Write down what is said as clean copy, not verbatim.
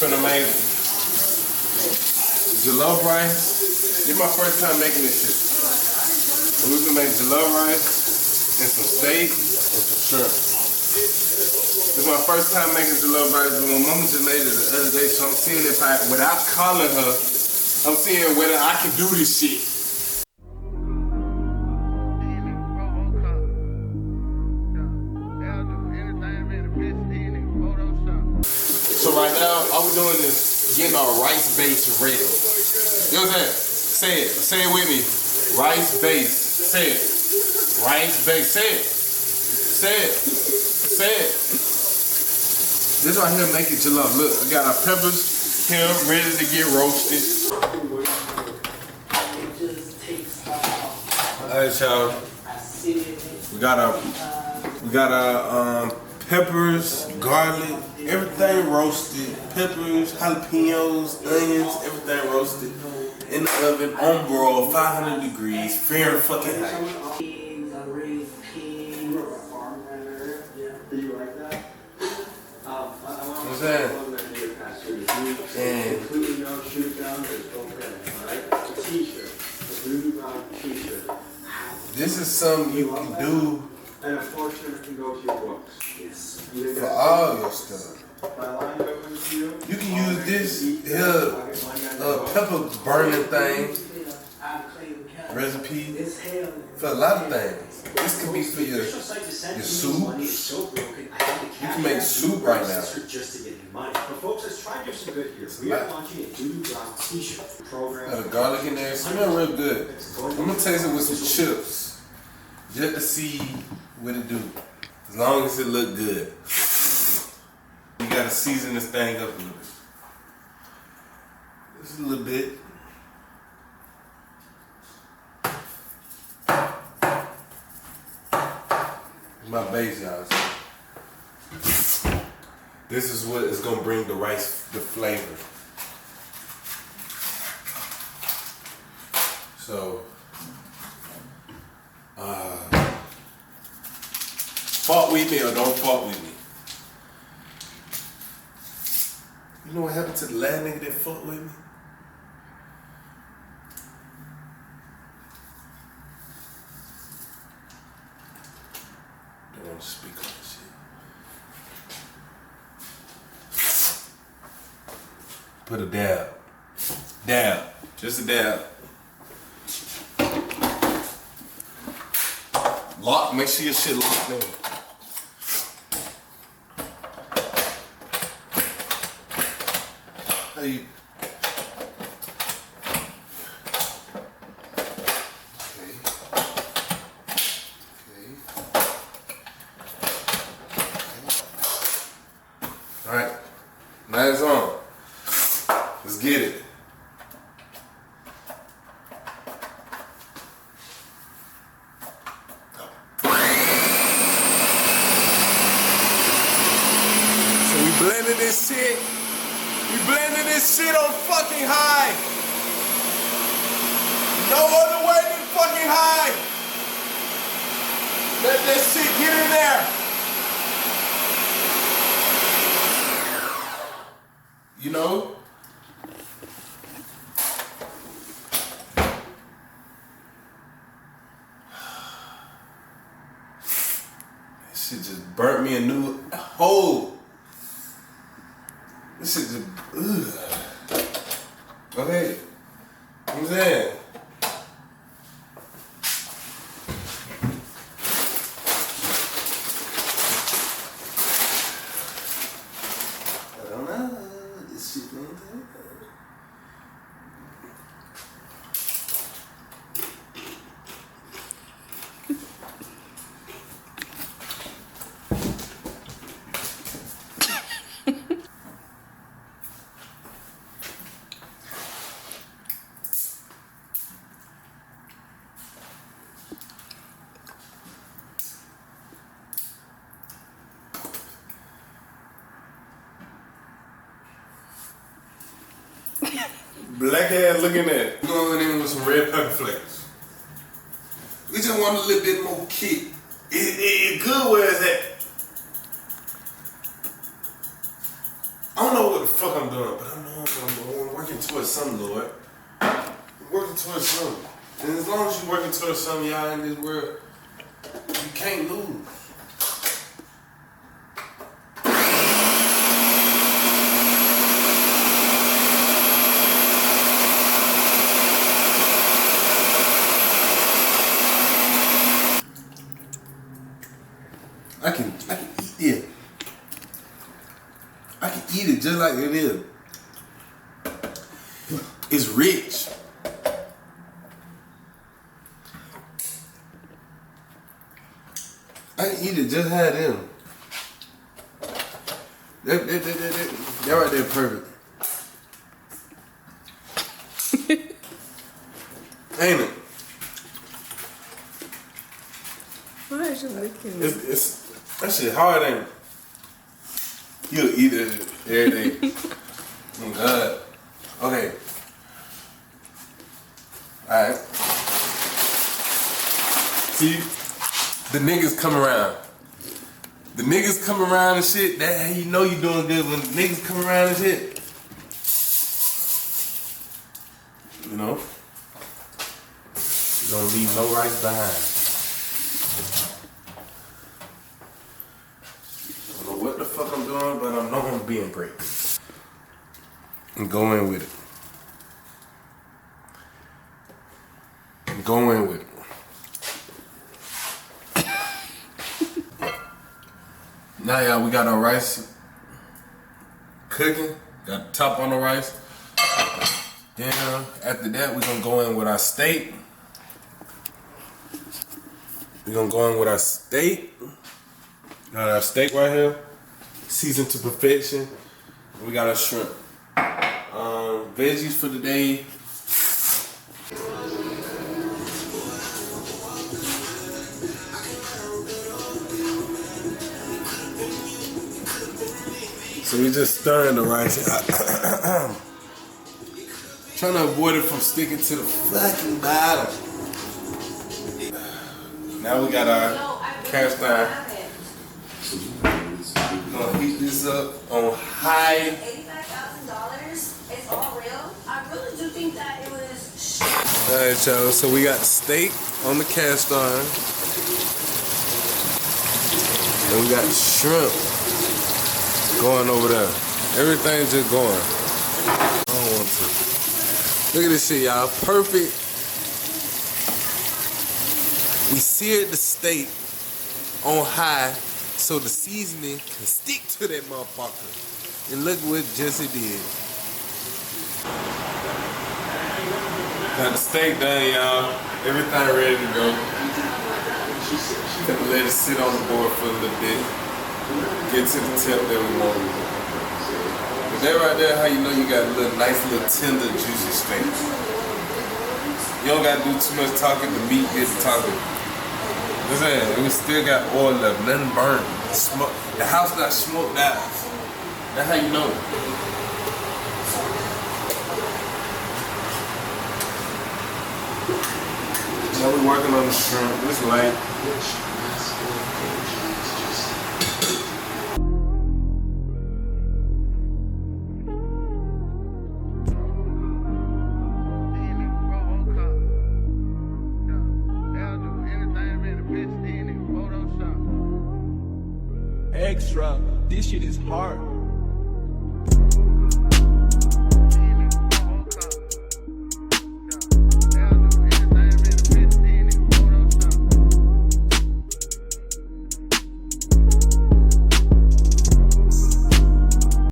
finna make jollof rice. This is my first time making this shit. So we're gonna make jollof rice and some steak and some shrimp. This is my first time making jollof rice, but my mama just made it the other day, so I'm seeing if I, without calling her, I'm seeing whether I can do this shit. So right now, all we're doing is getting our rice base ready. You know what I'm saying? Say it with me. Rice base. Say it. Rice base. Say it. Say it. Say it. This right here make it jollof. Look, we got our peppers here ready to get roasted. Alright, y'all. We got our peppers, garlic, everything roasted. Peppers, jalapenos, onions, everything roasted in the oven on broil, 500 degrees, very fucking hot. What's that? And this is something you can do for all your stuff. You can use this here, pepper burning thing recipe for a lot of things. This could be for your soup. You can make soup right now. But folks, let's try to do some good here. We are launching a do-drop t-shirt program. Got a garlic in there. It smells real good. I'm gonna taste it with some chips, just to see what it do. As long as it look good. You gotta season this thing up a little bit. Just a little bit. My base, y'all. This is what is gonna bring the rice, the flavor. So, fuck with me or don't fuck with me. You know what happened to the last nigga that fucked with me? Don't want to speak on this shit. Put a dab. Dab. Just a dab. Lock, make sure your shit locked in. How you? Alright, now it's on. Let's get it. So we blending this shit. We blending this shit on fucking high. No other way than fucking high. Let this shit get in there. You know? This shit just burnt me a new hole. This shit just, ugh. Okay. What's that? I don't know. This shit ain't that. Black ass looking at it. We're going in with some red pepper flakes. We just want a little bit more kick. It's good where it's at. I don't know what the fuck I'm doing, but I know I'm working towards something, Lord. I'm working towards something. And as long as you're working towards something, y'all, in this world, you can't lose. I can eat it. I can eat it just like it is. It's rich. I can eat it just how it is. That right there perfect. Ain't it? Why is you looking? It's that shit hard, ain't it? You'll eat it every day. Oh God. Okay. Alright. See, the niggas come around. The niggas come around and shit, that's how you know you doing good when the niggas come around and shit. You know? You don't leave no rice behind. I don't know what the fuck I'm doing, but I know I'm being great. And go in with it. And go in with it. Now, y'all, we got our rice cooking. Got the top on the rice. Then, after that, we're gonna go in with our steak. We're gonna go in with our steak. Got our steak right here, seasoned to perfection. We got our shrimp. Veggies for the day. So we just stirring the rice. Trying to avoid it from sticking to the fucking bottom. Now we got our cast iron. We're gonna heat this up on high. $85,000 is all real. I really do think that it was. Alright, y'all. So we got steak on the cast iron. And we got shrimp going over there. Everything's just going. I don't want to. Look at this shit, y'all. Perfect. We seared the steak on high so the seasoning can stick to that motherfucker. And look what Jesse did. Got the steak done, y'all. Everything ready to go. Gonna let it sit on the board for a little bit. Get to the tip that we want. But that right there, how you know you got a little nice, little tender, juicy steak. You don't gotta do too much talking. The meat gets talking. You know what I'm saying? We still got oil left, nothing burnt. The house not smoked out. That's how you know. Now we working on the shrimp. It's light. Extra, this shit is hard.